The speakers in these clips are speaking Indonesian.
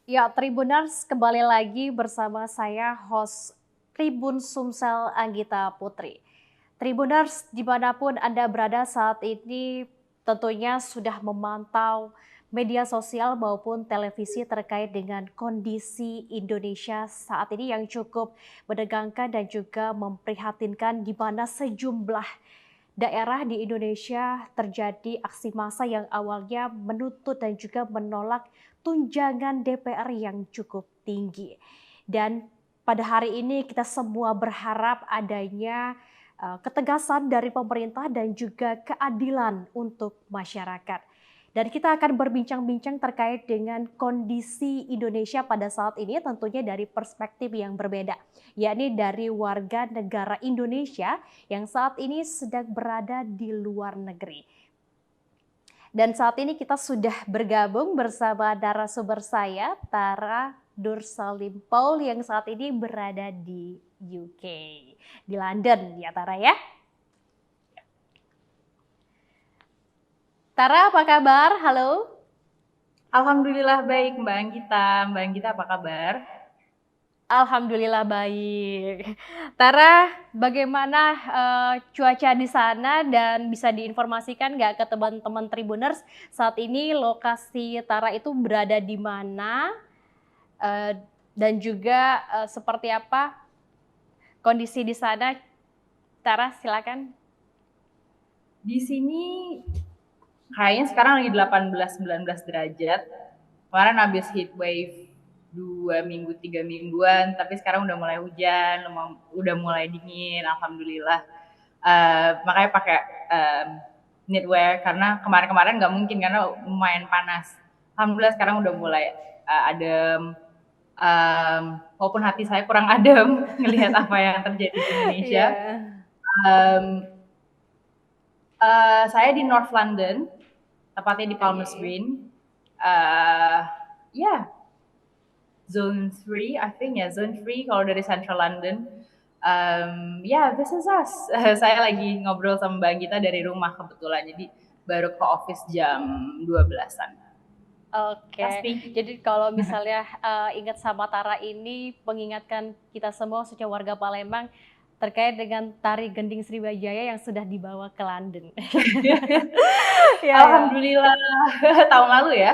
Ya, Tribuners kembali lagi bersama saya host Tribun Sumsel Anggita Putri. Tribuners dimanapun Anda berada saat ini tentunya sudah memantau media sosial maupun televisi terkait dengan kondisi Indonesia saat ini yang cukup menegangkan dan juga memprihatinkan di mana sejumlah daerah di Indonesia terjadi aksi massa yang awalnya menuntut dan juga menolak tunjangan DPR yang cukup tinggi. Dan pada hari ini kita semua berharap adanya ketegasan dari pemerintah dan juga keadilan untuk masyarakat. Dan kita akan berbincang-bincang terkait dengan kondisi Indonesia pada saat ini tentunya dari perspektif yang berbeda, yakni dari warga negara Indonesia yang saat ini sedang berada di luar negeri. Dan saat ini kita sudah bergabung bersama narasumber saya, Tara Nursalim Paul yang saat ini berada di UK, di London ya Tara ya. Tara apa kabar? Halo. Alhamdulillah baik Mbak Anggita. Mbak Anggita apa kabar? Alhamdulillah baik. Tara, bagaimana cuaca di sana dan bisa diinformasikan nggak ke teman-teman Tribuners saat ini lokasi Tara itu berada di mana eh, dan juga seperti apa kondisi di sana? Tara, silakan. Di sini kayaknya sekarang lagi 18-19 derajat. Kemarin habis heat wave 2 minggu 3 mingguan, tapi sekarang udah mulai hujan, udah mulai dingin, alhamdulillah. Makanya pakai knitwear karena kemarin-kemarin nggak mungkin karena lumayan panas. Alhamdulillah sekarang udah mulai adem. Walaupun hati saya kurang adem ngelihat apa yang terjadi di Indonesia. Iya. Um, saya di North London, tepatnya di Palmers Oke. Green. Uh, yeah, Zone 3, I think ya, Zone 3 kalau dari Central London. Yeah, this is us. Saya lagi ngobrol sama Mbak Gita dari rumah kebetulan, jadi baru ke office jam 12-an. That's Oke, me. jadi kalau misalnya ingat sama Tara ini mengingatkan kita semua khususnya warga Palembang terkait dengan tari Gending Sriwijaya yang sudah dibawa ke London. Iya ya. Alhamdulillah, tahun lalu ya.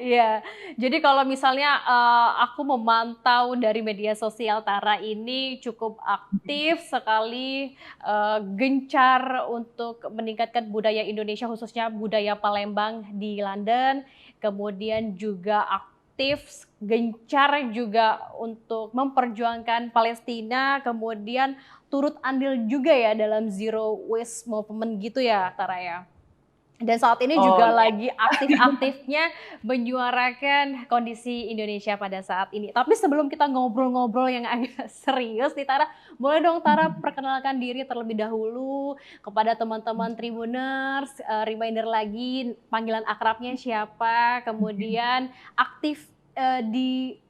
Iya, jadi kalau misalnya aku memantau dari media sosial Tara ini cukup aktif sekali, gencar untuk meningkatkan budaya Indonesia khususnya budaya Palembang di London, kemudian juga aktif, gencar juga untuk memperjuangkan Palestina, kemudian turut andil juga ya dalam Zero Waste Movement gitu ya Tara ya. Dan saat ini Oh juga iya. lagi aktif-aktifnya menyuarakan kondisi Indonesia pada saat ini. Tapi sebelum kita ngobrol-ngobrol yang agak serius nih Tara, boleh dong Tara perkenalkan diri terlebih dahulu kepada teman-teman Tribuners, reminder lagi panggilan akrabnya siapa, kemudian aktif di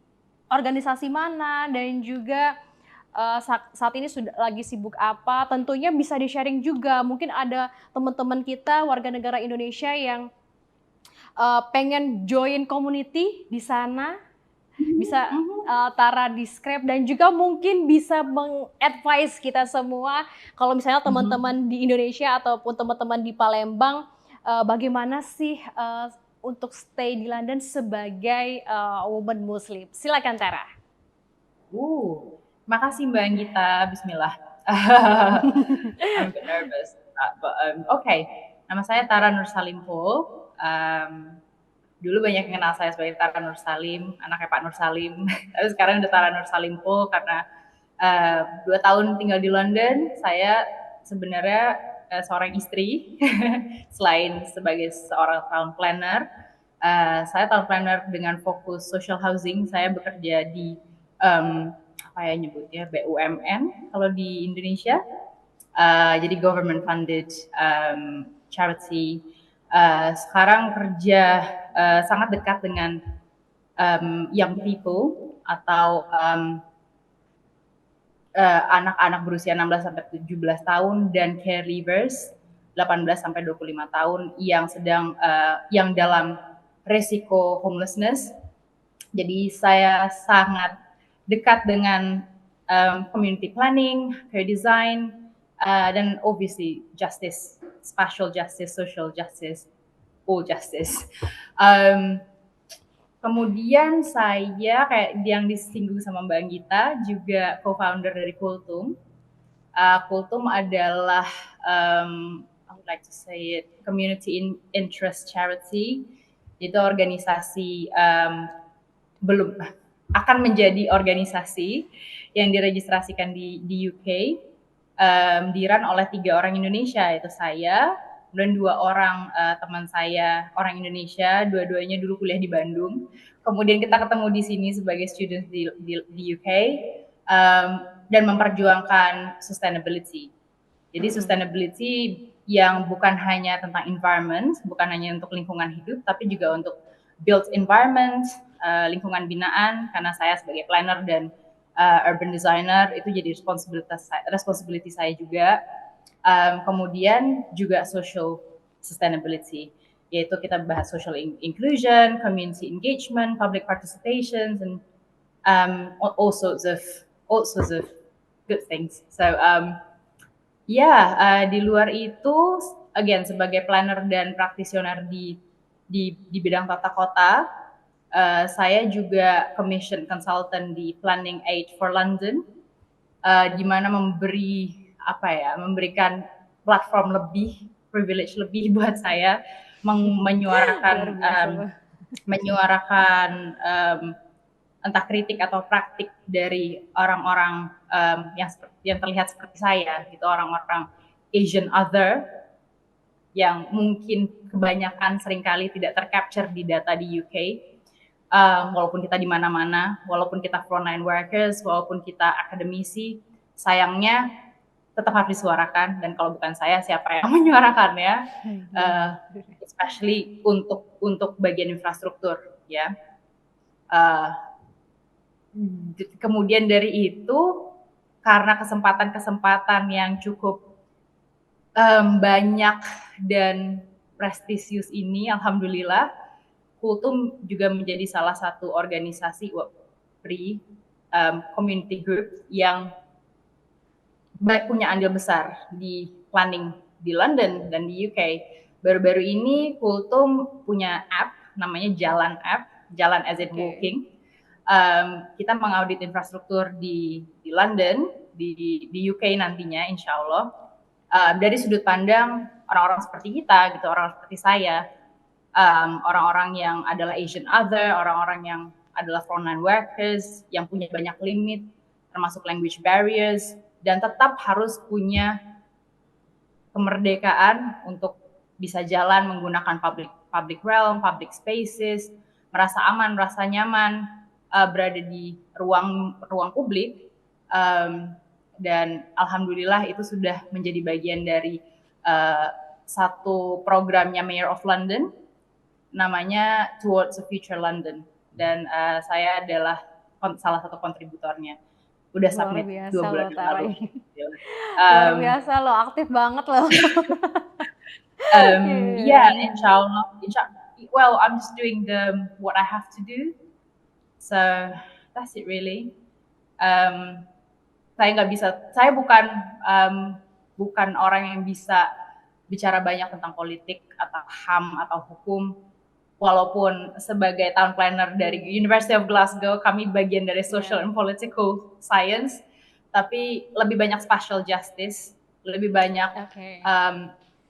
organisasi mana dan juga saat ini sudah lagi sibuk apa, tentunya bisa di-sharing juga. Mungkin ada teman-teman kita warga negara Indonesia yang pengen join community di sana, bisa Tara describe dan juga mungkin bisa meng-advise kita semua kalau misalnya teman-teman di Indonesia ataupun teman-teman di Palembang bagaimana sih untuk stay di London sebagai woman Muslim. Silakan Tara. Makasih Mbak Anggita. Bismillah. I'm a bit nervous. Okay. Nama saya Tara Nursalimpo. Dulu banyak yang kenal saya sebagai Tara Nursalim, anaknya Pak Nursalim. Tapi sekarang udah Tara Nursalimpo karena 2 tahun tinggal di London. Saya sebenarnya seorang istri, selain sebagai seorang town planner. Saya town planner dengan fokus social housing. Saya bekerja di apa ya nyebutnya BUMN kalau di Indonesia. Jadi government funded charity. Sekarang kerja sangat dekat dengan young people atau anak-anak berusia 16 sampai 17 tahun dan caregivers 18 sampai 25 tahun yang sedang yang dalam resiko homelessness. Jadi saya sangat dekat dengan community planning, care design, dan obviously justice, spatial justice, social justice, all justice. Kemudian saya kayak yang disinggung sama Mbak Anggita juga co-founder dari Kultum. Kultum adalah I would like to say it community interest charity. Itu organisasi belum akan menjadi organisasi yang diregistrasikan di UK, dirun oleh 3 orang Indonesia, yaitu saya dan 2 orang teman saya orang Indonesia, dua-duanya dulu kuliah di Bandung. Kemudian kita ketemu di sini sebagai students di UK, dan memperjuangkan sustainability. Jadi sustainability yang bukan hanya tentang environment, bukan hanya untuk lingkungan hidup, tapi juga untuk built environment, lingkungan binaan, karena saya sebagai planner dan urban designer itu jadi responsibility saya juga. Kemudian juga social sustainability, yaitu kita bahas social inclusion, community engagement, public participation, and all sorts of good things. So di luar itu, again sebagai planner dan praktisioner di bidang tata kota, saya juga commission consultant di Planning Aid for London, di mana memberikan platform lebih, privilege lebih buat saya menyuarakan entah kritik atau praktik dari orang-orang yang terlihat seperti saya, gitu, orang-orang Asian other yang mungkin kebanyakan seringkali tidak tercapture di data di UK. Walaupun kita di mana-mana, walaupun kita frontline workers, walaupun kita akademisi, sayangnya tetap harus disuarakan, dan kalau bukan saya, siapa yang menyuarakannya? Especially untuk bagian infrastruktur, ya. Kemudian dari itu, karena kesempatan-kesempatan yang cukup banyak dan prestisius ini, alhamdulillah, Kultum juga menjadi salah satu organisasi community group yang punya andil besar di planning di London dan di UK. Baru-baru ini Kultum punya app namanya Jalan app, Jalan as in walking. Kita mengaudit infrastruktur di London, di UK nantinya, insya Allah, dari sudut pandang orang-orang seperti kita, gitu, orang seperti saya, orang-orang yang adalah Asian other, orang-orang yang adalah frontline workers, yang punya banyak limit, termasuk language barriers, dan tetap harus punya kemerdekaan untuk bisa jalan menggunakan public realm, public spaces, merasa aman, merasa nyaman, berada di ruang publik, dan alhamdulillah itu sudah menjadi bagian dari satu programnya Mayor of London, namanya Towards a Future London, dan saya adalah salah satu kontributornya. Udah submit 2 bulan yang lalu. Luar biasa lo, aktif banget lo. Insya Allah. Well, I'm just doing what I have to do. So that's it really. Saya bukan orang yang bisa bicara banyak tentang politik atau HAM atau hukum. Walaupun sebagai town planner dari University of Glasgow, kami bagian dari social and political science, tapi lebih banyak spatial justice, lebih banyak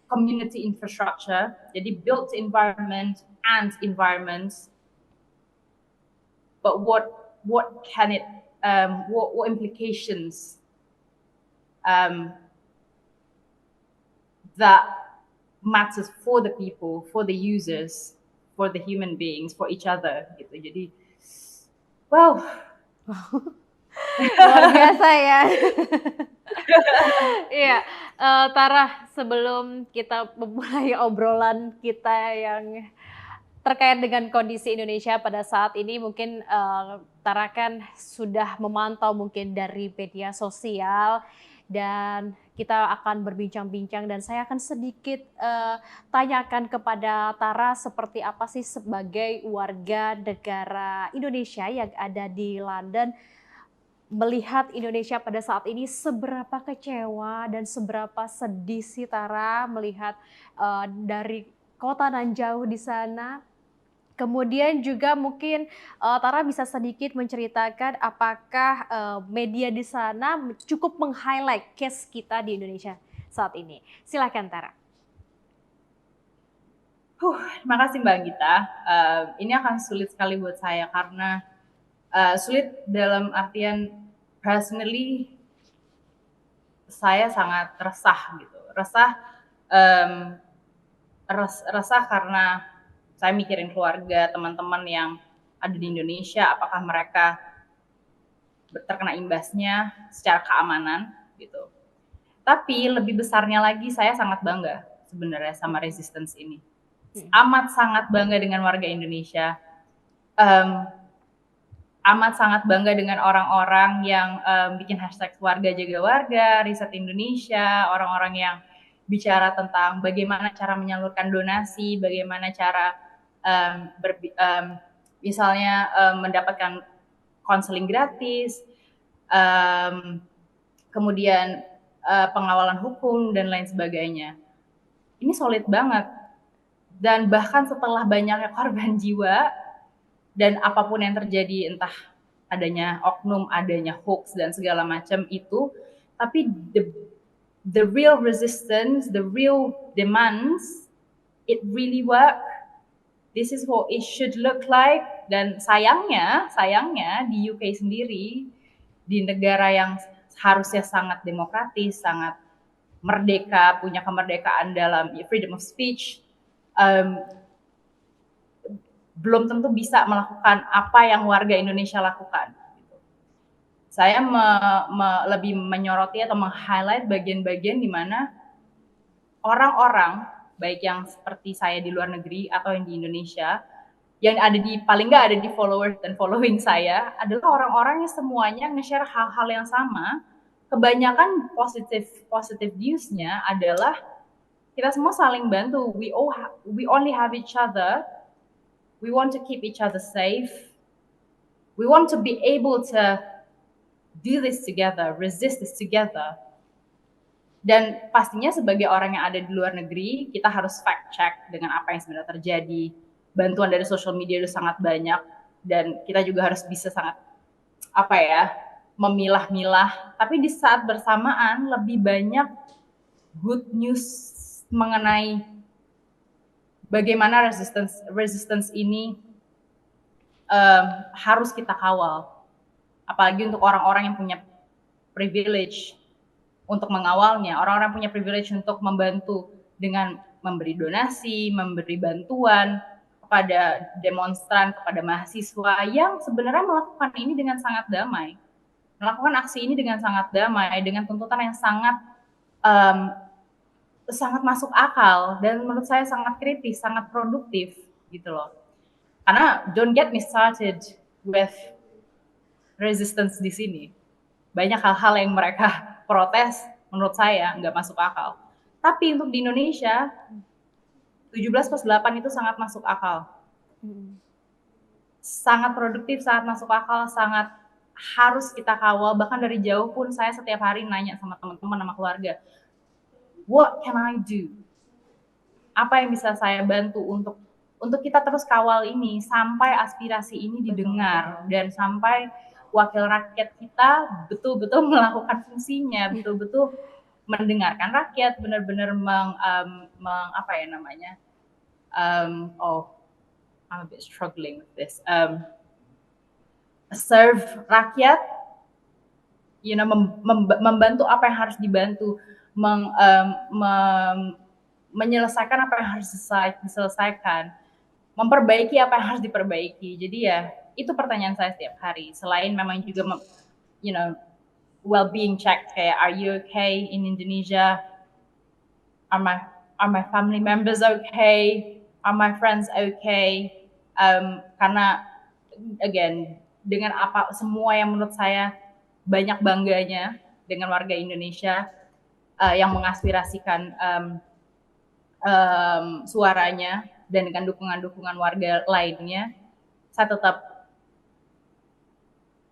community infrastructure, jadi built environment and environments. But what can it, what implications that matters for the people, for the users, for the human beings, for each other, gitu. Jadi, wow. Luar biasa ya. Iya, Tara, sebelum kita memulai obrolan kita yang terkait dengan kondisi Indonesia pada saat ini, mungkin Tara kan sudah memantau mungkin dari media sosial dan kita akan berbincang-bincang dan saya akan sedikit tanyakan kepada Tara seperti apa sih sebagai warga negara Indonesia yang ada di London, melihat Indonesia pada saat ini seberapa kecewa dan seberapa sedih sih Tara melihat dari kota nan jauh di sana. Kemudian juga mungkin Tara bisa sedikit menceritakan apakah media di sana cukup meng-highlight case kita di Indonesia saat ini. Silakan Tara. Terima kasih Mbak Gita. Ini akan sulit sekali buat saya karena sulit dalam artian personally saya sangat resah gitu. Resah karena saya mikirin keluarga, teman-teman yang ada di Indonesia, apakah mereka terkena imbasnya secara keamanan gitu. Tapi lebih besarnya lagi saya sangat bangga sebenarnya sama resistance ini. Amat sangat bangga dengan warga Indonesia. Amat sangat bangga dengan orang-orang yang bikin hashtag warga jaga warga, riset Indonesia, orang-orang yang bicara tentang bagaimana cara menyalurkan donasi, bagaimana cara misalnya mendapatkan konseling gratis, kemudian pengawalan hukum dan lain sebagainya. Ini solid banget. Dan bahkan setelah banyaknya korban jiwa dan apapun yang terjadi, entah adanya oknum, adanya hoax dan segala macam itu, tapi the real resistance, the real demands, it really work. This is what it should look like. Dan sayangnya di UK sendiri, di negara yang harusnya sangat demokratis, sangat merdeka, punya kemerdekaan dalam freedom of speech, belum tentu bisa melakukan apa yang warga Indonesia lakukan. Saya lebih menyoroti atau meng-highlight bagian-bagian di mana orang-orang, baik yang seperti saya di luar negeri atau yang di Indonesia, yang ada di paling nggak ada di followers dan following saya, adalah orang-orang yang semuanya nge-share hal-hal yang sama. Kebanyakan positive views-nya adalah kita semua saling bantu. We only have each other. We want to keep each other safe. We want to be able to do this together, resist this together. Dan pastinya sebagai orang yang ada di luar negeri, kita harus fact check dengan apa yang sebenarnya terjadi. Bantuan dari social media itu sangat banyak dan kita juga harus bisa sangat memilah-milah. Tapi di saat bersamaan lebih banyak good news mengenai bagaimana resistance ini harus kita kawal. Apalagi untuk orang-orang yang punya privilege untuk mengawalnya, orang-orang punya privilege untuk membantu dengan memberi donasi, memberi bantuan kepada demonstran, kepada mahasiswa yang sebenarnya melakukan ini dengan sangat damai. Melakukan aksi ini dengan sangat damai, dengan tuntutan yang sangat masuk akal dan menurut saya sangat kritis, sangat produktif gitu loh. Karena don't get me started with resistance di sini. Banyak hal-hal yang mereka protes menurut saya nggak masuk akal. Tapi untuk di Indonesia 17+8 itu sangat masuk akal. Sangat produktif, sangat masuk akal, sangat harus kita kawal. Bahkan dari jauh pun saya setiap hari nanya sama teman-teman, sama keluarga, what can I do? Apa yang bisa saya bantu untuk kita terus kawal ini sampai aspirasi ini didengar dan sampai wakil rakyat kita betul-betul melakukan fungsinya, betul-betul mendengarkan rakyat, benar-benar I'm a bit struggling with this. Serve rakyat, membantu apa yang harus dibantu, menyelesaikan apa yang harus diselesaikan, memperbaiki apa yang harus diperbaiki. Jadi ya, itu pertanyaan saya setiap hari. Selain memang juga, well-being check, kayak are you okay in Indonesia? Are my family members okay? Are my friends okay? Karena again, dengan apa semua yang menurut saya banyak bangganya dengan warga Indonesia yang mengaspirasikan suaranya dan dengan dukungan-dukungan warga lainnya, saya tetap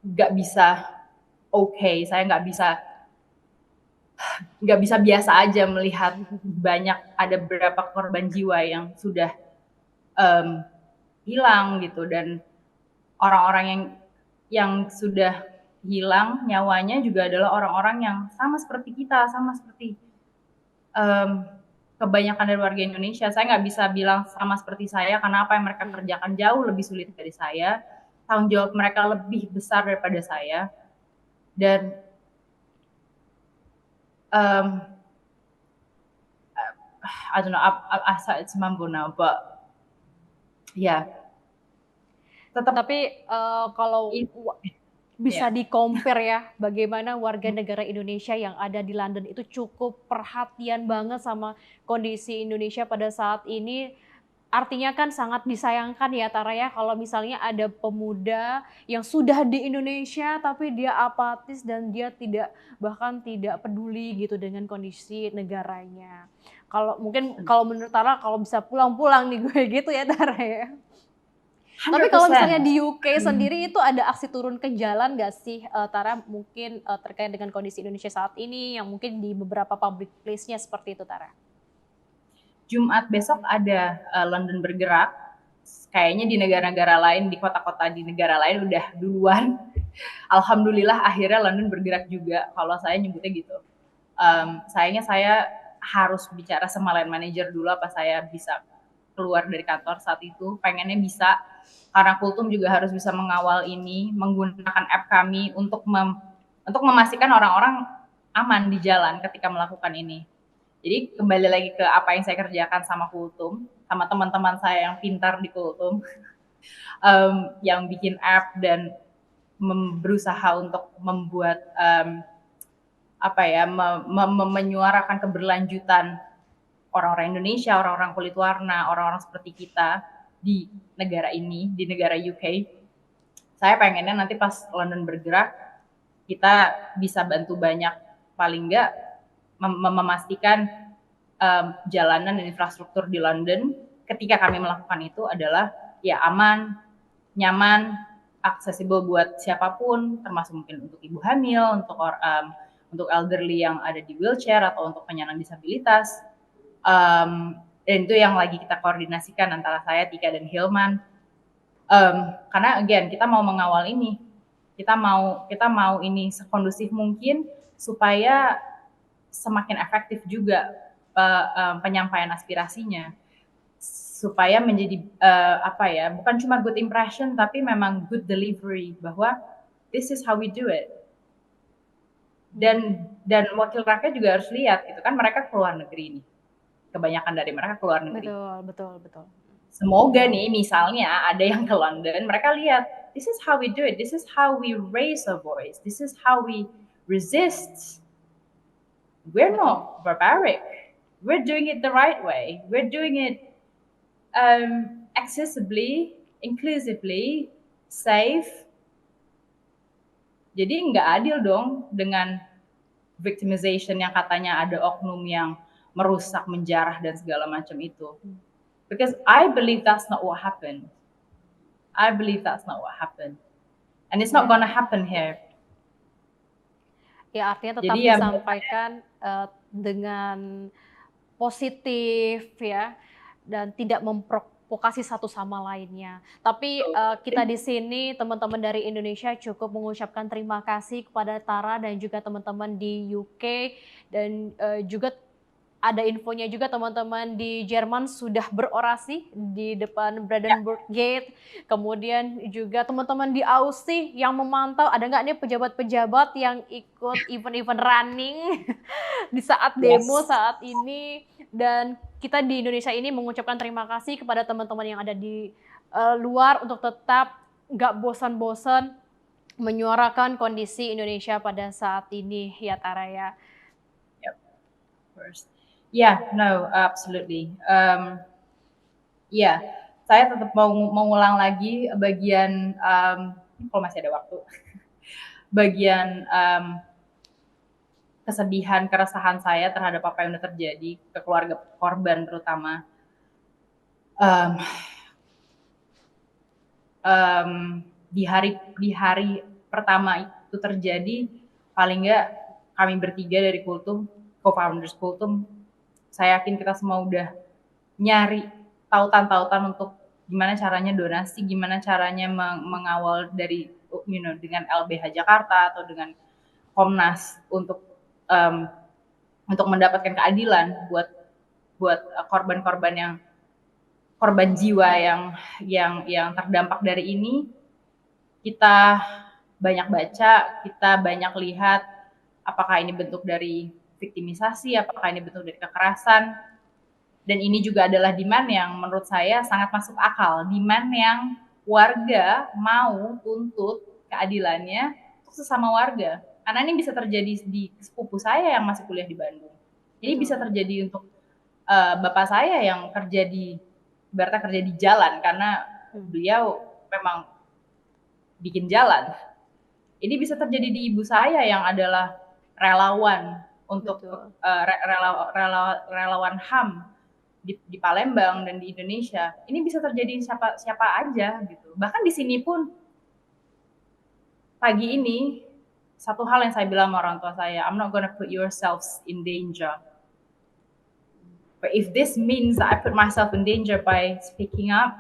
nggak bisa saya nggak bisa biasa aja melihat banyak ada beberapa korban jiwa yang sudah hilang gitu, dan orang-orang yang sudah hilang nyawanya juga adalah orang-orang yang sama seperti kita, sama seperti kebanyakan dari warga Indonesia. Saya nggak bisa bilang sama seperti saya karena apa yang mereka kerjakan jauh lebih sulit dari saya, tanggung jawab mereka lebih besar daripada saya, dan I don't know, I started to mumble now, but yeah. Tapi kalau bisa di-compare ya, bagaimana warga negara Indonesia yang ada di London itu cukup perhatian banget sama kondisi Indonesia pada saat ini. Artinya kan sangat disayangkan ya Tara ya, kalau misalnya ada pemuda yang sudah di Indonesia tapi dia apatis dan dia bahkan tidak peduli gitu dengan kondisi negaranya. Kalau menurut Tara kalau bisa pulang-pulang nih gue gitu ya Tara ya. 100%. Tapi kalau misalnya di UK sendiri itu ada aksi turun ke jalan nggak sih Tara, mungkin terkait dengan kondisi Indonesia saat ini yang mungkin di beberapa public place-nya seperti itu Tara? Jumat besok ada London bergerak. Kayaknya di negara-negara lain, di kota-kota di negara lain udah duluan. Alhamdulillah akhirnya London bergerak juga. Kalau saya nyebutnya gitu. Sayangnya saya harus bicara sama line manager dulu apa saya bisa keluar dari kantor saat itu. Pengennya bisa, karena Kultum juga harus bisa mengawal ini, menggunakan app kami untuk memastikan orang-orang aman di jalan ketika melakukan ini. Jadi kembali lagi ke apa yang saya kerjakan sama Kultum, sama teman-teman saya yang pintar di Kultum, yang bikin app dan berusaha untuk membuat menyuarakan keberlanjutan orang-orang Indonesia, orang-orang kulit warna, orang-orang seperti kita di negara ini, di negara UK. Saya pengennya nanti pas London bergerak, kita bisa bantu banyak, paling enggak memastikan jalanan dan infrastruktur di London ketika kami melakukan itu adalah ya aman, nyaman, aksesibel buat siapapun, termasuk mungkin untuk ibu hamil, untuk elderly yang ada di wheelchair atau untuk penyandang disabilitas. Dan itu yang lagi kita koordinasikan antara saya, Tika, dan Hilman. Karena again kita mau mengawal ini, kita mau ini sekondusif mungkin supaya semakin efektif juga penyampaian aspirasinya, supaya menjadi bukan cuma good impression tapi memang good delivery, bahwa this is how we do it. Dan wakil rakyat juga harus lihat gitu kan, mereka keluar negeri ini, kebanyakan dari mereka keluar negeri. Betul. Semoga nih misalnya ada yang ke London, mereka lihat this is how we do it, this is how we raise a voice, this is how we resist. We're not barbaric. We're doing it the right way. We're doing it accessibly, inclusively, safe. Jadi nggak adil dong dengan victimization yang katanya ada oknum yang merusak, menjarah dan segala macam itu. Because I believe that's not what happened. I believe that's not what happened. And it's not gonna happen here. Ya artinya tetap disampaikan dengan positif ya, dan tidak memprovokasi satu sama lainnya. Tapi kita di sini teman-teman dari Indonesia cukup mengucapkan terima kasih kepada Tara dan juga teman-teman di UK, dan juga ada infonya juga teman-teman di Jerman sudah berorasi di depan Brandenburg Gate. Kemudian juga teman-teman di Aussie yang memantau, ada nggak nih pejabat-pejabat yang ikut event-event running di saat demo saat ini. Dan kita di Indonesia ini mengucapkan terima kasih kepada teman-teman yang ada di luar untuk tetap nggak bosan-bosan menyuarakan kondisi Indonesia pada saat ini ya Tara ya. Yep, of course. Yeah, no, absolutely. Saya tetap mau mengulang lagi bagian kalau masih ada waktu, bagian kesedihan, keresahan saya terhadap apa yang udah terjadi ke keluarga korban terutama. Um, di hari pertama itu terjadi, paling nggak kami bertiga dari Kultum, co-founders Kultum, saya yakin kita semua udah nyari tautan-tautan untuk gimana caranya donasi, gimana caranya mengawal dari dengan LBH Jakarta atau dengan Komnas untuk mendapatkan keadilan buat korban jiwa yang terdampak dari ini. Kita banyak baca, kita banyak lihat apakah ini bentuk dari viktimisasi, apakah ini bentuk dari kekerasan. Dan ini juga adalah demand yang menurut saya sangat masuk akal, demand yang warga mau tuntut keadilannya untuk sesama warga. Karena ini bisa terjadi di sepupu saya yang masih kuliah di Bandung. Ini bisa terjadi untuk bapak saya yang kerja di jalan, karena beliau memang bikin jalan. Ini bisa terjadi di ibu saya yang adalah relawan untuk relawan HAM di Palembang dan di Indonesia. Ini bisa terjadi siapa aja gitu. Bahkan di sini pun pagi ini satu hal yang saya bilang sama orang tua saya, I'm not gonna put yourselves in danger. But if this means that I put myself in danger by speaking up,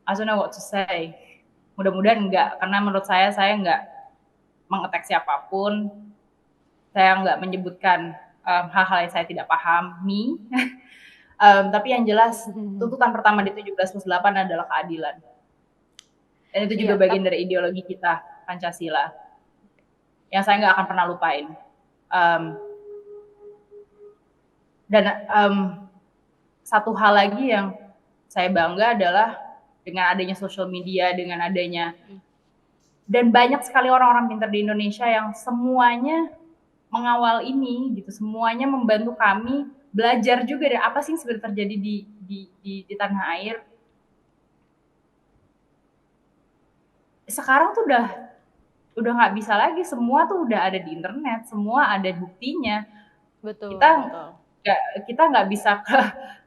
I don't know what to say. Mudah-mudahan enggak, karena menurut saya enggak mengetek siapapun, saya enggak menyebutkan hal-hal yang saya tidak pahami. Tapi yang jelas tuntutan pertama di 17+8 adalah keadilan. Dan itu juga bagian dari ideologi kita, Pancasila. Yang saya nggak akan pernah lupain. Satu hal lagi yang saya bangga adalah dengan adanya social media, dengan adanya, dan banyak sekali orang-orang pintar di Indonesia yang semuanya mengawal ini, gitu. Semuanya membantu kami belajar juga dari apa sih sebenarnya terjadi di tanah air. Sekarang tuh udah nggak bisa lagi, semua tuh udah ada di internet, semua ada buktinya. Betul. Kita nggak bisa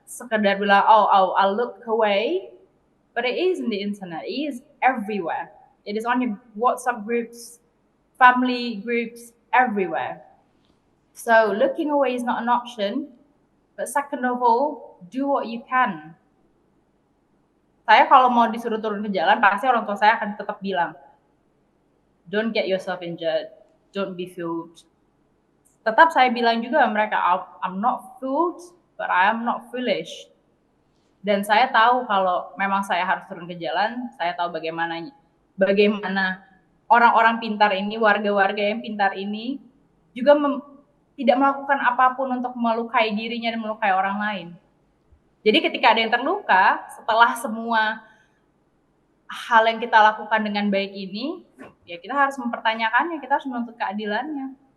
sekedar bilang I'll look away, but it is in the internet, it is everywhere, it is on your WhatsApp groups, family groups, everywhere. So looking away is not an option, but second of all, do what you can. Saya kalau mau disuruh turun ke jalan, pasti orang tua saya akan tetap bilang, don't get yourself injured, don't be fooled. Tetap saya bilang juga mereka, I'm not fooled, but I am not foolish. Dan saya tahu kalau memang saya harus turun ke jalan, saya tahu bagaimana orang-orang pintar ini, warga-warga yang pintar ini, juga tidak melakukan apapun untuk melukai dirinya dan melukai orang lain. Jadi ketika ada yang terluka, setelah semua hal yang kita lakukan dengan baik ini, ya kita harus mempertanyakannya, kita harus menuntut keadilannya.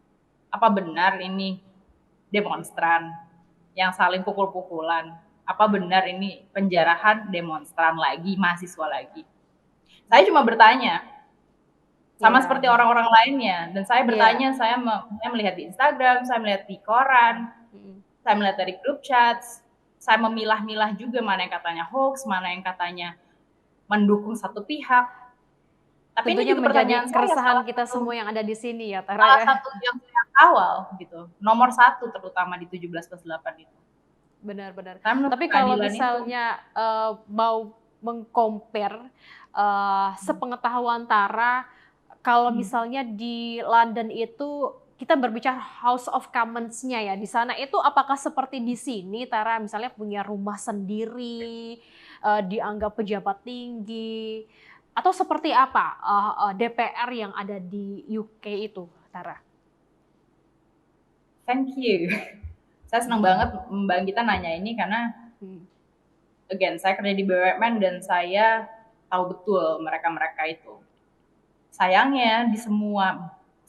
Apa benar ini demonstran yang saling pukul-pukulan? Apa benar ini penjarahan demonstran lagi, mahasiswa lagi? Saya cuma bertanya, sama seperti orang-orang lainnya. Dan saya bertanya, saya melihat di Instagram, saya melihat di koran, saya melihat dari grup chat, saya memilah-milah juga mana yang katanya hoax, mana yang katanya mendukung satu pihak. Tapi tentunya ini juga pertanyaan keresahan kita semua yang ada di sini ya, Tara. Salah satu yang saya kawal gitu, nomor 1 terutama di 17+8 itu. Benar-benar. Tapi kalau misalnya mau meng-compare sepengetahuan Tara, kalau misalnya di London itu kita berbicara House of Commons-nya ya, di sana itu apakah seperti di sini Tara misalnya punya rumah sendiri, dianggap pejabat tinggi, atau seperti apa DPR yang ada di UK itu, Tara? Thank you. Saya senang banget Mbak Gita nanya ini karena again, saya kerja di BUMN dan saya tahu betul mereka-mereka itu. Sayangnya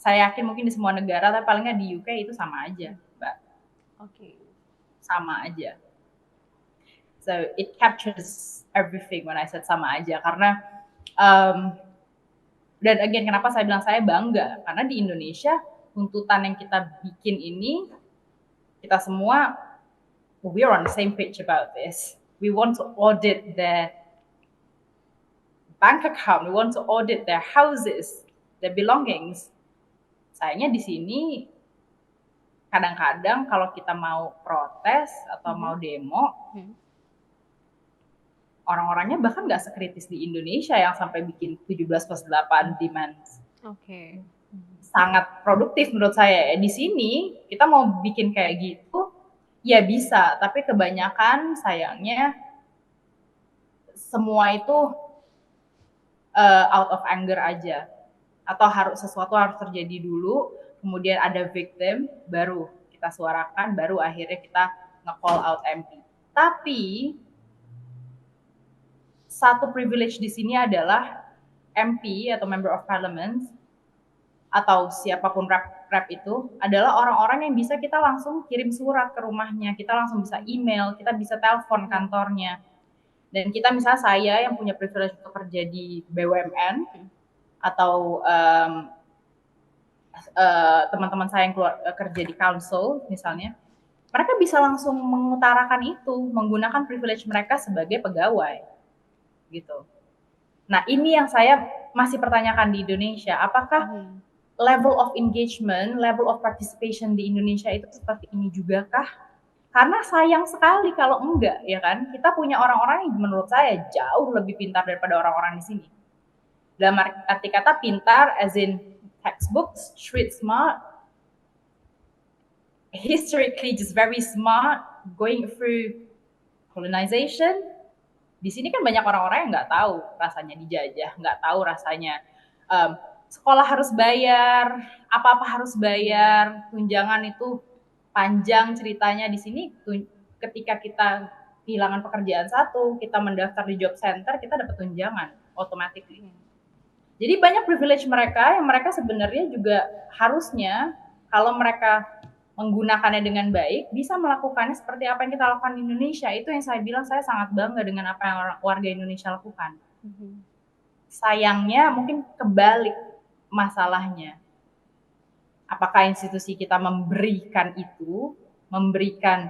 saya yakin mungkin di semua negara, tapi paling nggak di UK itu sama aja, Mbak. Oke. Sama aja. So it captures everything when I said sama aja, karena dan again kenapa saya bilang saya bangga, karena di Indonesia tuntutan yang kita bikin ini, kita semua, we are on the same page about this. We want to audit their bank account, we want to audit their houses, their belongings. Sayangnya di sini, kadang-kadang kalau kita mau protes atau mau demo, orang-orangnya bahkan nggak sekritis di Indonesia yang sampai bikin 17+8 demands. Oke. Sangat produktif menurut saya. Di sini kita mau bikin kayak gitu, ya bisa. Tapi kebanyakan sayangnya semua itu out of anger aja. Atau sesuatu harus terjadi dulu, kemudian ada victim, baru kita suarakan, baru akhirnya kita nge-call out MP. Tapi satu privilege di sini adalah MP atau Member of Parliament atau siapapun rep itu adalah orang-orang yang bisa kita langsung kirim surat ke rumahnya, kita langsung bisa email, kita bisa telepon kantornya. Dan kita misalnya saya yang punya privilege untuk kerja di BUMN atau teman-teman saya yang kerja di council misalnya, mereka bisa langsung mengutarakan itu menggunakan privilege mereka sebagai pegawai. Gitu. Nah, ini yang saya masih pertanyakan di Indonesia, apakah level of engagement, level of participation di Indonesia itu seperti ini juga kah? Karena sayang sekali kalau enggak, ya kan? Kita punya orang-orang yang menurut saya jauh lebih pintar daripada orang-orang di sini. Dalam arti kata pintar as in textbooks, street smart, historically just very smart, going through colonization. Di sini kan banyak orang-orang yang nggak tahu rasanya dijajah, nggak tahu rasanya sekolah harus bayar, apa-apa harus bayar, tunjangan itu panjang ceritanya. Di sini ketika kita kehilangan pekerjaan satu, kita mendaftar di job center, kita dapat tunjangan automatically. Jadi banyak privilege mereka yang mereka sebenarnya juga harusnya kalau mereka menggunakannya dengan baik, bisa melakukannya seperti apa yang kita lakukan di Indonesia. Itu yang saya bilang, saya sangat bangga dengan apa yang warga Indonesia lakukan. Sayangnya mungkin kebalik masalahnya. Apakah institusi kita memberikan itu, memberikan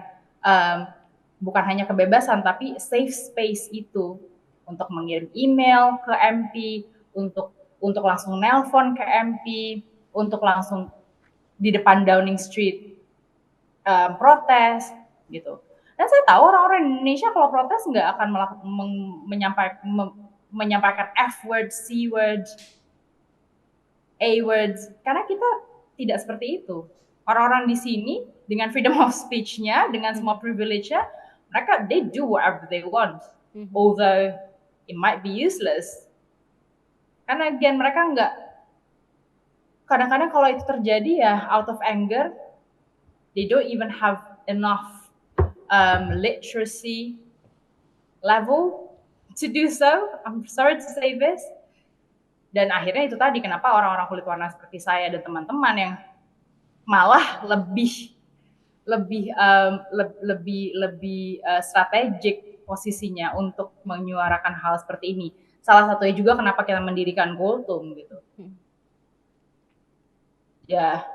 bukan hanya kebebasan, tapi safe space itu untuk mengirim email ke MP, untuk langsung nelpon ke MP, untuk langsung di depan Downing Street protes gitu. Dan saya tahu orang-orang Indonesia kalau protes nggak akan menyampaikan F word, C word, A words, karena kita tidak seperti itu. Orang-orang di sini dengan freedom of speech-nya, dengan semua privilege-nya, mereka they do whatever they want, although it might be useless. Karena again mereka nggak, kadang-kadang kalau itu terjadi ya out of anger. They don't even have enough literacy level to do so. I'm sorry to say this. Dan akhirnya itu tadi kenapa orang-orang kulit warna seperti saya dan teman-teman yang malah lebih strategik posisinya untuk menyuarakan hal seperti ini. Salah satunya juga kenapa kita mendirikan Goltum gitu. Ya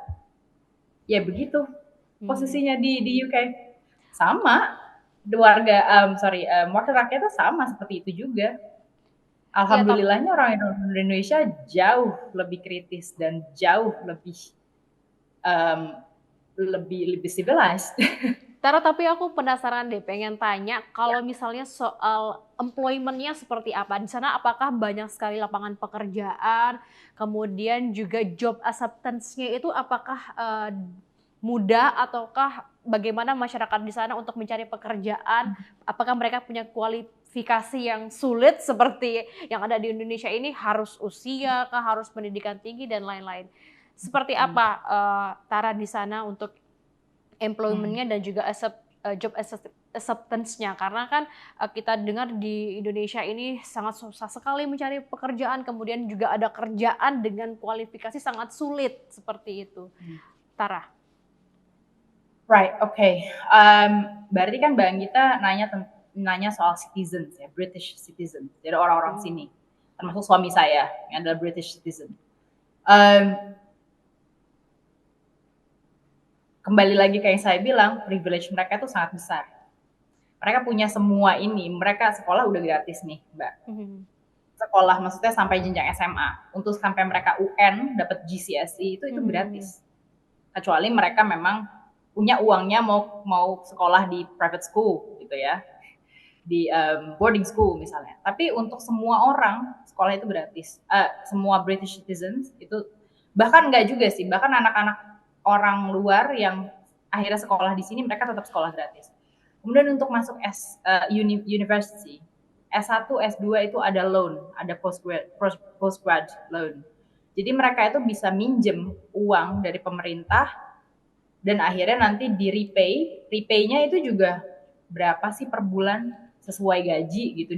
begitu. Posisinya di UK sama wakil rakyatnya sama seperti itu juga. Alhamdulillahnya orang Indonesia jauh lebih kritis dan jauh lebih civilized. Tara, tapi aku penasaran deh, pengen tanya kalau misalnya soal employment-nya seperti apa di sana, apakah banyak sekali lapangan pekerjaan, kemudian juga job acceptance-nya itu apakah mudah ataukah bagaimana masyarakat di sana untuk mencari pekerjaan? Apakah mereka punya kualifikasi yang sulit seperti yang ada di Indonesia ini, harus usia kah, harus pendidikan tinggi dan lain-lain? Seperti apa Tara di sana untuk employment-nya dan juga job acceptance-nya? Karena kan kita dengar di Indonesia ini sangat susah sekali mencari pekerjaan, kemudian juga ada kerjaan dengan kualifikasi sangat sulit seperti itu. Tara. Right, okay. Berarti kan Mbak Anggita nanya soal citizens ya, British citizens. Jadi orang-orang sini, termasuk suami saya yang adalah British citizen. kembali lagi kayak yang saya bilang, privilege mereka itu sangat besar. Mereka punya semua ini, mereka sekolah udah gratis nih, Mbak. Sekolah maksudnya sampai jenjang SMA. Untuk sampai mereka UN dapat GCSE itu gratis. Kecuali mereka memang punya uangnya mau sekolah di private school gitu ya. Di boarding school misalnya. Tapi untuk semua orang sekolah itu gratis. Semua British citizens itu bahkan enggak juga sih, bahkan anak-anak orang luar yang akhirnya sekolah di sini mereka tetap sekolah gratis. Kemudian untuk masuk university, S1, S2 itu ada loan, ada postgrad loan. Jadi mereka itu bisa minjem uang dari pemerintah dan akhirnya nanti di repay-nya itu juga berapa sih per bulan sesuai gaji gitu,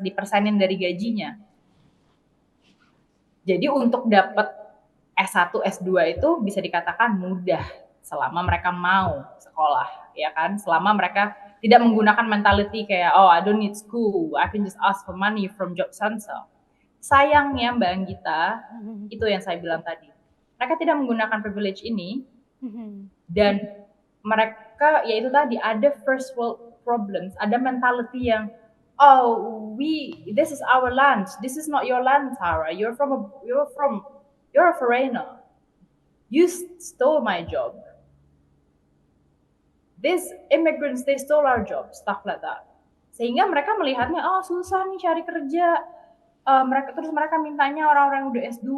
dipersenin dari gajinya. Jadi untuk dapat S1, S2 itu bisa dikatakan mudah selama mereka mau sekolah, ya kan? Selama mereka tidak menggunakan mentality kayak, oh I don't need school, I can just ask for money from Job Center. Sayangnya Mbak Anggita, itu yang saya bilang tadi. Mereka tidak menggunakan privilege ini, dan mereka, yaitu tadi, ada first world problems, ada mentality yang, oh, this is our land, this is not your land, Tara. You're a foreigner. You stole my job. These immigrants, they stole our job, stuff like that. Sehingga mereka melihatnya, oh susah nih cari kerja. Mereka mintanya orang-orang yang udah S2.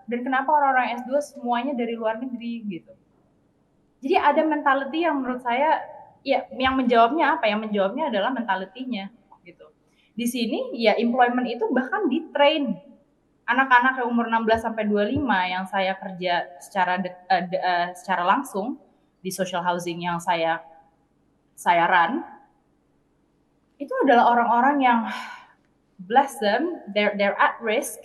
Dan kenapa orang-orang S2 semuanya dari luar negeri gitu. Jadi ada mentality yang menurut saya, ya yang menjawabnya apa? Yang menjawabnya adalah mentality-nya gitu. Di sini ya employment itu bahkan di-train anak-anak yang umur 16 sampai 25 yang saya kerja secara langsung di social housing yang saya run, itu adalah orang-orang yang, bless them, they're at risk,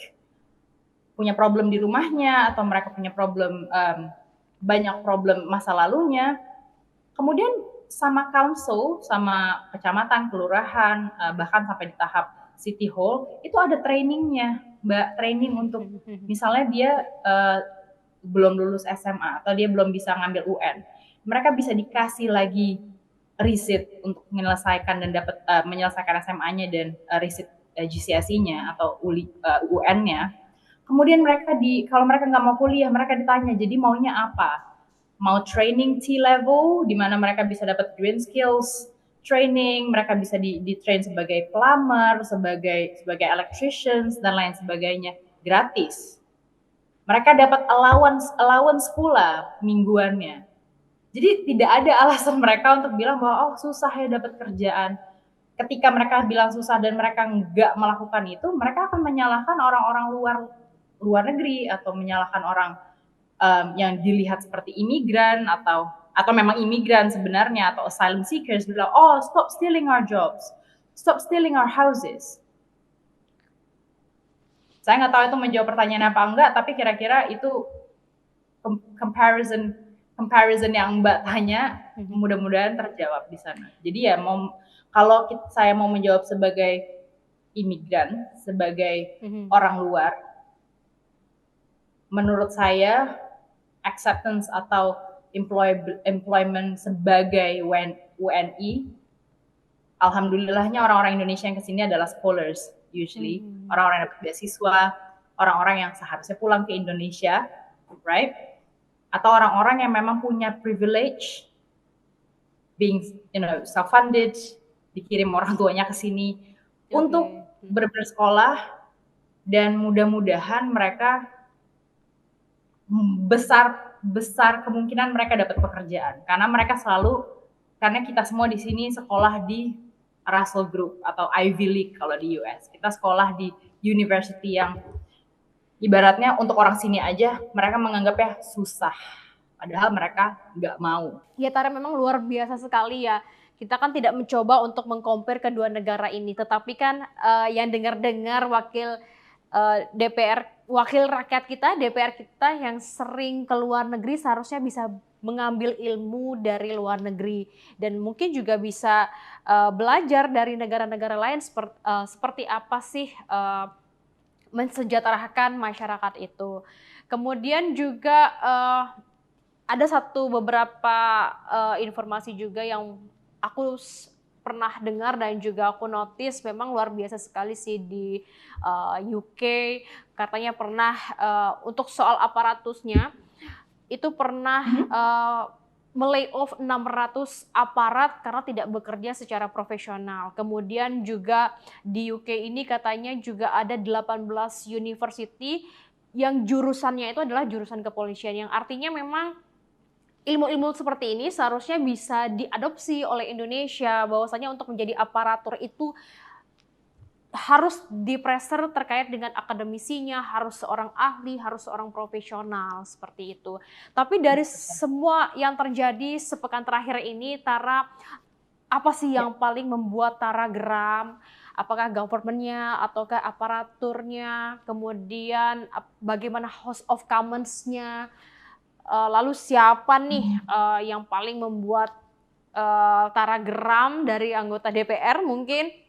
punya problem di rumahnya atau mereka punya problem, banyak problem masa lalunya. Kemudian sama council, sama kecamatan, kelurahan, bahkan sampai di tahap city hall, itu ada trainingnya, Mbak, training untuk misalnya dia belum lulus SMA atau dia belum bisa ngambil UN, mereka bisa dikasih lagi receipt untuk menyelesaikan dan dapat menyelesaikan SMA-nya dan receipt GCSE-nya atau UN-nya. Kemudian mereka kalau mereka nggak mau kuliah, mereka ditanya, jadi maunya apa? Mau training T-level, di mana mereka bisa dapat green skills training, mereka bisa di-train sebagai plumber, sebagai electricians, dan lain sebagainya, gratis. Mereka dapat allowance pula mingguannya. Jadi tidak ada alasan mereka untuk bilang bahwa, oh susah ya dapat kerjaan. Ketika mereka bilang susah dan mereka nggak melakukan itu, mereka akan menyalahkan orang-orang luar negeri atau menyalahkan orang yang dilihat seperti imigran atau memang imigran sebenarnya atau asylum seekers, bilang, oh stop stealing our jobs, stop stealing our houses. Saya nggak tahu itu menjawab pertanyaan apa enggak, tapi kira-kira itu comparison yang Mbak tanya, mudah-mudahan terjawab di sana. Jadi ya kalau saya mau menjawab sebagai imigran, sebagai orang luar, menurut saya acceptance atau employment sebagai WNI, alhamdulillahnya orang-orang Indonesia yang kesini adalah scholars usually, orang-orang yang dapat beasiswa, orang-orang yang seharusnya pulang ke Indonesia, right? Atau orang-orang yang memang punya privilege, being self-funded, dikirim orang tuanya ke sini untuk bersekolah, dan mudah-mudahan mereka besar kemungkinan mereka dapat pekerjaan karena kita semua di sini sekolah di Russell Group atau Ivy League kalau di US. Kita sekolah di university yang ibaratnya untuk orang sini aja mereka menganggapnya susah, padahal mereka nggak mau. Ya Tara, memang luar biasa sekali ya. Kita kan tidak mencoba untuk mengcompare kedua negara ini, tetapi kan yang dengar-dengar wakil rakyat kita, DPR kita yang sering ke luar negeri seharusnya bisa mengambil ilmu dari luar negeri dan mungkin juga bisa belajar dari negara-negara lain seperti apa sih mensejahterakan masyarakat itu. Kemudian juga ada beberapa informasi juga yang aku pernah dengar dan juga aku notice memang luar biasa sekali sih di UK. Katanya pernah untuk soal aparatusnya itu pernah melay off 600 aparat karena tidak bekerja secara profesional. Kemudian juga di UK ini katanya juga ada 18 university yang jurusannya itu adalah jurusan kepolisian, yang artinya memang ilmu-ilmu seperti ini seharusnya bisa diadopsi oleh Indonesia, bahwasanya untuk menjadi aparatur itu harus dipreser terkait dengan akademisinya, harus seorang ahli, harus seorang profesional, seperti itu. Tapi dari semua yang terjadi sepekan terakhir ini, Tara, apa sih yang paling membuat Tara geram? Apakah government-nya, ataukah aparaturnya, kemudian bagaimana House of Commons-nya, lalu siapa nih yang paling membuat Tara geram dari anggota DPR mungkin?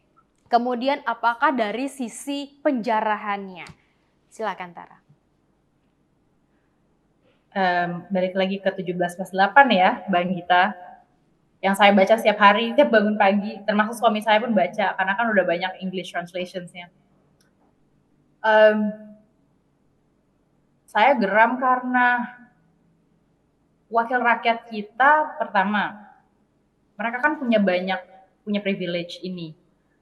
Kemudian apakah dari sisi penjarahannya? Silakan Tara. Balik lagi ke 17+8 ya, Bang Gita. Yang saya baca setiap hari, tiap bangun pagi, termasuk suami saya pun baca, karena kan udah banyak English translations-nya. Saya geram karena wakil rakyat kita, pertama, mereka kan punya privilege ini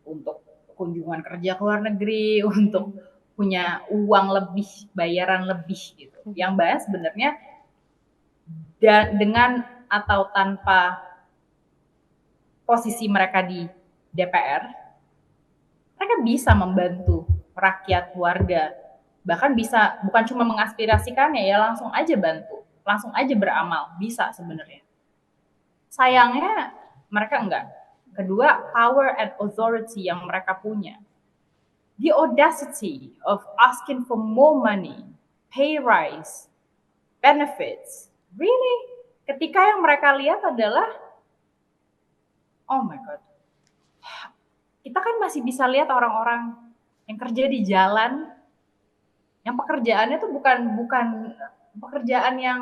untuk kunjungan kerja ke luar negeri, untuk punya uang lebih, bayaran lebih gitu. Yang bahas sebenarnya dengan atau tanpa posisi mereka di DPR, mereka bisa membantu rakyat, warga, bahkan bisa bukan cuma mengaspirasikannya ya, langsung aja bantu, langsung aja beramal, bisa sebenarnya. Sayangnya mereka enggak. Kedua, power and authority yang mereka punya. The audacity of asking for more money, pay rise, benefits. Really? Ketika yang mereka lihat adalah, oh my God, kita kan masih bisa lihat orang-orang yang kerja di jalan, yang pekerjaannya tuh bukan pekerjaan yang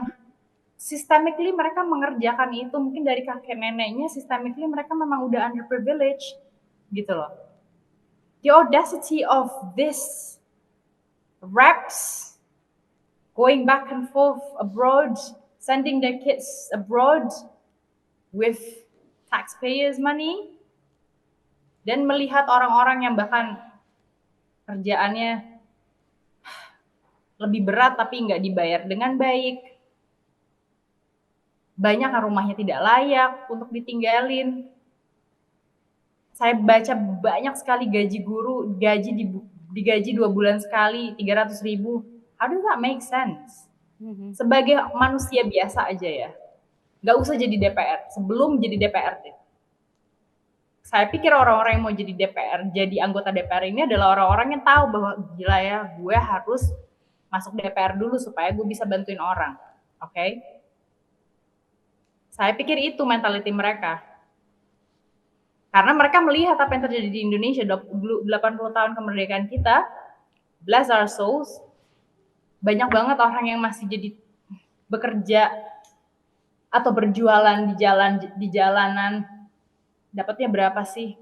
systemically mereka mengerjakan itu, mungkin dari kakek neneknya, systemically mereka memang udah underprivileged gitu loh. The audacity of this reps going back and forth abroad, sending their kids abroad with taxpayers money, dan melihat orang-orang yang bahkan kerjaannya lebih berat tapi nggak dibayar dengan baik, banyak yang rumahnya tidak layak untuk ditinggalin. Saya baca banyak sekali gaji guru, digaji 2 bulan sekali, 300.000. How does that make sense? Sebagai manusia biasa aja ya, nggak usah jadi DPR, sebelum jadi DPR deh. Saya pikir orang-orang yang mau jadi DPR, jadi anggota DPR ini adalah orang-orang yang tahu bahwa gila ya, gue harus masuk DPR dulu supaya gue bisa bantuin orang. Oke? Saya pikir itu mentality mereka. Karena mereka melihat apa yang terjadi di Indonesia 80 tahun kemerdekaan kita, bless our souls, banyak banget orang yang masih jadi bekerja atau berjualan di jalanan, dapatnya berapa sih?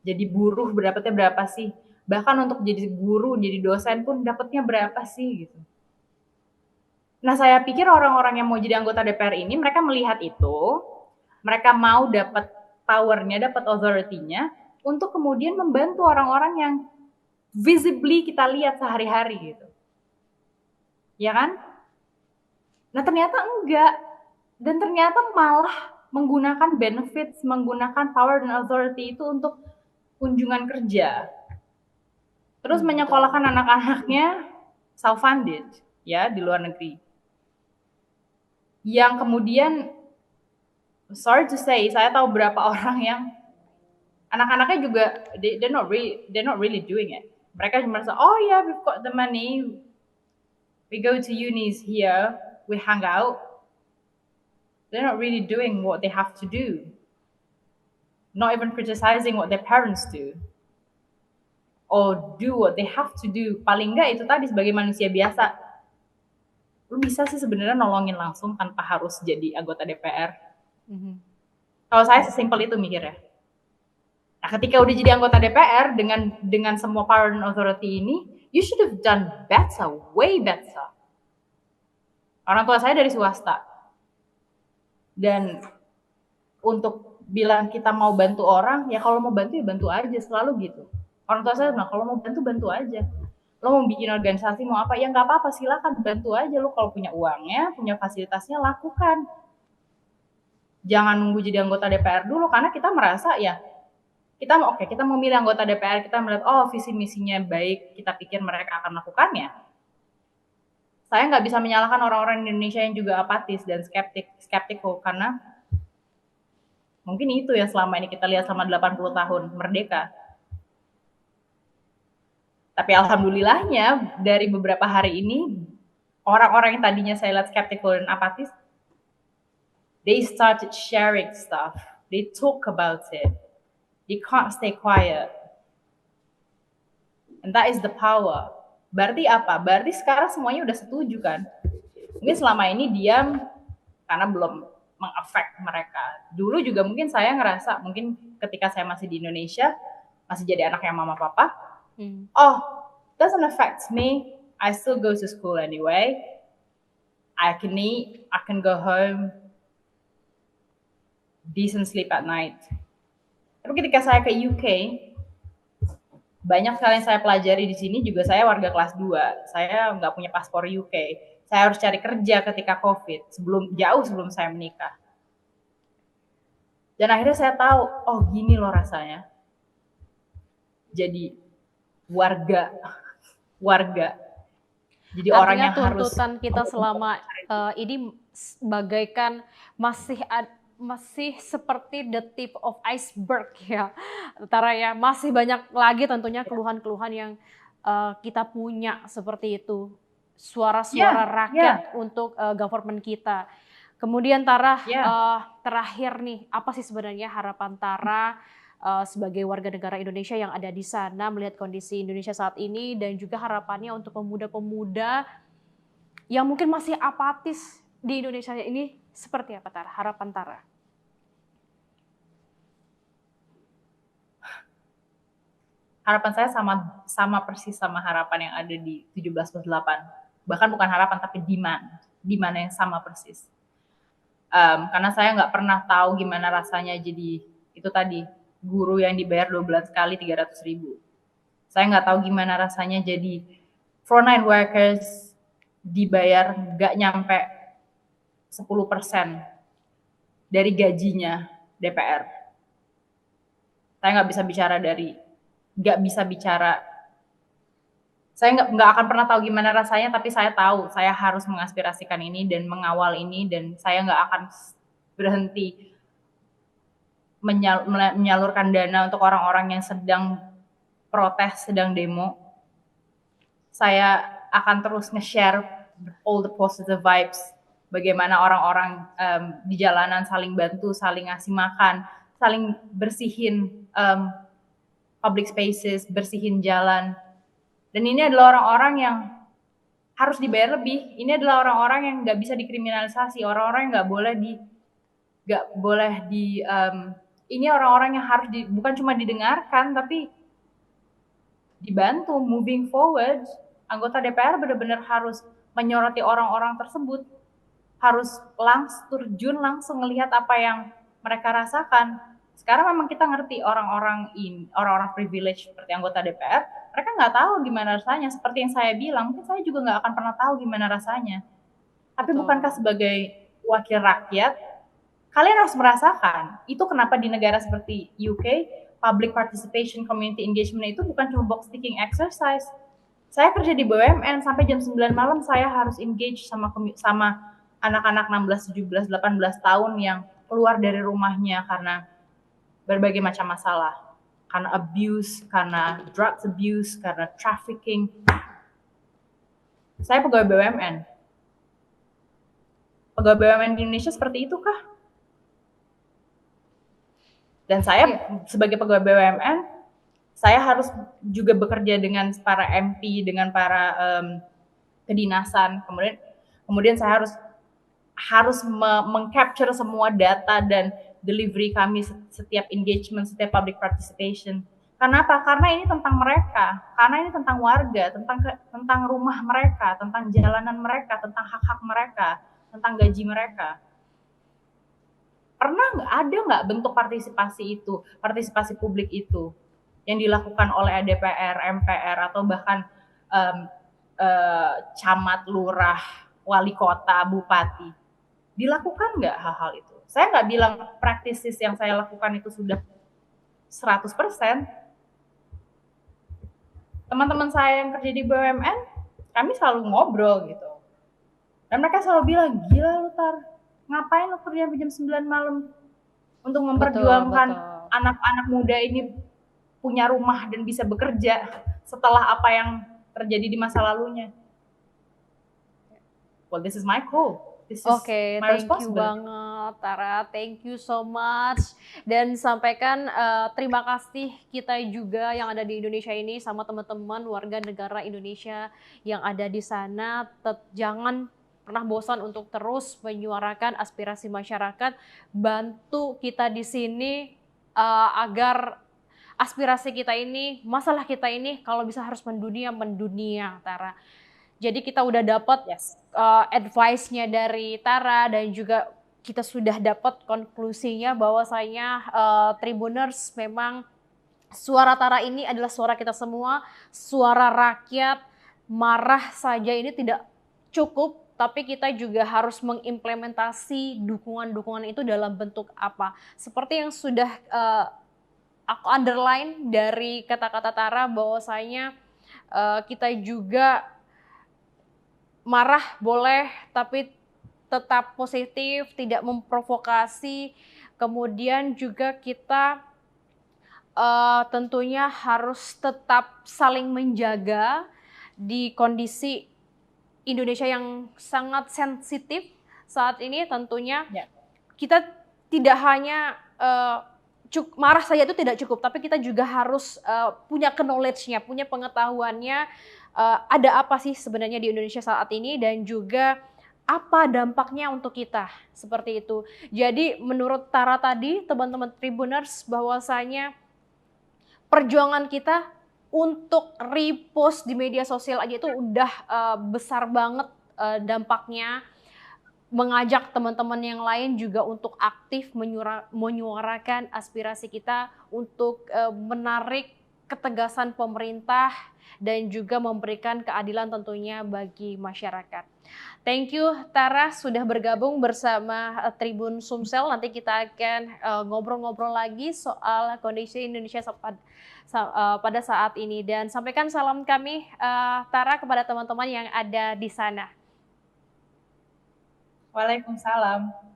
Jadi buruh dapatnya berapa sih? Bahkan untuk jadi guru, jadi dosen pun dapatnya berapa sih gitu. Nah, saya pikir orang-orang yang mau jadi anggota DPR ini, mereka melihat itu, mereka mau dapat power-nya, dapat authority-nya, untuk kemudian membantu orang-orang yang visibly kita lihat sehari-hari gitu. Ya kan? Nah, ternyata enggak. Dan ternyata malah menggunakan benefits, menggunakan power dan authority itu untuk kunjungan kerja. Terus menyekolahkan anak-anaknya self-funded, ya, di luar negeri. Yang kemudian, sorry to say, saya tahu berapa orang yang anak-anaknya juga they're not really doing it. Mereka cuma merasa, oh yeah, we've got the money, we go to unis here, we hang out. They're not really doing what they have to do. Not even criticizing what their parents do. Or do what they have to do. Paling enggak itu tadi sebagai manusia biasa. lu bisa sih sebenarnya nolongin langsung tanpa harus jadi anggota DPR. Kalau saya sesimpel itu mikirnya. Nah, ketika udah jadi anggota DPR dengan semua power and authority ini, you should have done better, way better. Orang tua saya dari swasta. Dan untuk bilang kita mau bantu orang, ya kalau mau bantu ya bantu aja, selalu gitu. Orang tua saya bilang, kalau mau bantu, bantu aja. Lo mau bikin organisasi, mau apa, ya nggak apa-apa, silakan bantu aja. Lo kalau punya uangnya, punya fasilitasnya, lakukan. Jangan nunggu jadi anggota DPR dulu, karena kita merasa ya, kita memilih anggota DPR, kita melihat, oh visi misinya baik, kita pikir mereka akan melakukannya. Saya nggak bisa menyalahkan orang-orang Indonesia yang juga apatis dan skeptikal, karena mungkin itu yang selama ini kita lihat selama 80 tahun merdeka. Tapi alhamdulillahnya dari beberapa hari ini, orang-orang yang tadinya saya lihat skeptikal dan apatis, they started sharing stuff, they talk about it, they can't stay quiet, and that is the power. Berarti apa? Berarti sekarang semuanya udah setuju kan? Mungkin selama ini diam karena belum mengefek mereka. Dulu juga mungkin saya ngerasa, mungkin ketika saya masih di Indonesia, masih jadi anak yang mama papa, oh, doesn't affect me, I still go to school anyway, I can eat, I can go home, decent sleep at night. Tapi ketika saya ke UK, banyak sekali yang saya pelajari di sini juga. Saya warga kelas 2, saya nggak punya paspor UK, saya harus cari kerja ketika COVID, jauh sebelum saya menikah. Dan akhirnya saya tahu, oh gini loh rasanya jadi warga. Jadi artinya orang yang tuntutan harus kita selama ini bagaikan masih seperti the tip of iceberg ya, Tara ya. Masih banyak lagi tentunya keluhan-keluhan yang kita punya seperti itu. Suara-suara rakyat untuk government kita. Kemudian Tara, terakhir nih, apa sih sebenarnya harapan Tara sebagai warga negara Indonesia yang ada di sana melihat kondisi Indonesia saat ini, dan juga harapannya untuk pemuda-pemuda yang mungkin masih apatis di Indonesia ini, seperti apa Tara? Harapan Tara? Harapan saya sama persis sama harapan yang ada di 17+8. Bahkan bukan harapan tapi demand yang sama persis. Karena saya nggak pernah tahu gimana rasanya jadi itu tadi, guru yang dibayar 2 bulan sekali 300.000. Saya nggak tahu gimana rasanya jadi frontline workers dibayar nggak nyampe 10% dari gajinya DPR. Saya nggak bisa bicara. Saya nggak akan pernah tahu gimana rasanya, tapi saya tahu saya harus mengaspirasikan ini dan mengawal ini, dan saya nggak akan berhenti menyalurkan dana untuk orang-orang yang sedang protes, sedang demo. Saya akan terus nge-share all the positive vibes, bagaimana orang-orang di jalanan saling bantu, saling ngasih makan, saling bersihin public spaces, bersihin jalan. Dan ini adalah orang-orang yang harus dibayar lebih. Ini adalah orang-orang yang nggak bisa dikriminalisasi, orang-orang yang ini orang-orang yang harus bukan cuma didengarkan, tapi dibantu moving forward. Anggota DPR benar-benar harus menyoroti orang-orang tersebut, harus terjun langsung melihat apa yang mereka rasakan. Sekarang memang kita ngerti orang-orang privilege seperti anggota DPR, mereka nggak tahu gimana rasanya. Seperti yang saya bilang, mungkin saya juga nggak akan pernah tahu gimana rasanya. Tapi bukankah sebagai wakil rakyat, kalian harus merasakan? Itu kenapa di negara seperti UK, public participation, community engagement itu bukan cuma box ticking exercise. Saya kerja di BUMN, sampai jam 9 malam saya harus engage sama anak-anak 16, 17, 18 tahun yang keluar dari rumahnya karena berbagai macam masalah, karena abuse, karena drugs abuse, karena trafficking. Saya pegawai BUMN. Pegawai BUMN di Indonesia seperti itu kah? Dan saya sebagai pegawai BUMN, saya harus juga bekerja dengan para MP, dengan para kedinasan, kemudian Kemudian saya harus mengcapture semua data dan delivery kami setiap engagement, setiap public participation. Kenapa? Karena ini tentang mereka, karena ini tentang warga, tentang rumah mereka, tentang jalanan mereka, tentang hak-hak mereka, tentang gaji mereka. Pernah ada nggak bentuk partisipasi publik itu yang dilakukan oleh DPR, MPR, atau bahkan camat, lurah, wali kota, bupati? Dilakukan nggak hal-hal itu? Saya nggak bilang practices yang saya lakukan itu sudah 100%. Teman-teman saya yang kerja di BUMN, kami selalu ngobrol gitu. Dan mereka selalu bilang, gila lu Tar, ngapain lu kerja jam 9 malam untuk memperjuangkan anak-anak muda ini punya rumah dan bisa bekerja setelah apa yang terjadi di masa lalunya. Well, this is my goal. Oke, thank you banget Tara, thank you so much. Dan sampaikan terima kasih kita juga yang ada di Indonesia ini sama teman-teman warga negara Indonesia yang ada di sana. Jangan pernah bosan untuk terus menyuarakan aspirasi masyarakat, bantu kita di sini agar aspirasi kita ini, masalah kita ini kalau bisa harus mendunia, Tara. Jadi kita udah dapat advice-nya dari Tara dan juga kita sudah dapat konklusinya bahwasanya Tribuners memang suara Tara ini adalah suara kita semua, suara rakyat. Marah saja ini tidak cukup, tapi kita juga harus mengimplementasi dukungan-dukungan itu dalam bentuk apa. Seperti yang sudah aku underline dari kata-kata Tara bahwasanya kita juga marah boleh, tapi tetap positif, tidak memprovokasi. Kemudian juga kita tentunya harus tetap saling menjaga di kondisi Indonesia yang sangat sensitif saat ini. Tentunya kita tidak hanya marah saja itu tidak cukup, tapi kita juga harus punya knowledge-nya, punya pengetahuannya. Ada apa sih sebenarnya di Indonesia saat ini dan juga apa dampaknya untuk kita, seperti itu. Jadi menurut Tara tadi, teman-teman Tribuners, bahwasanya perjuangan kita untuk repost di media sosial aja itu udah besar banget dampaknya. Mengajak teman-teman yang lain juga untuk aktif menyuarakan aspirasi kita untuk menarik ketegasan pemerintah dan juga memberikan keadilan tentunya bagi masyarakat. Thank you Tara sudah bergabung bersama Tribun Sumsel. Nanti kita akan ngobrol-ngobrol lagi soal kondisi Indonesia pada saat ini. Dan sampaikan salam kami Tara kepada teman-teman yang ada di sana. Waalaikumsalam.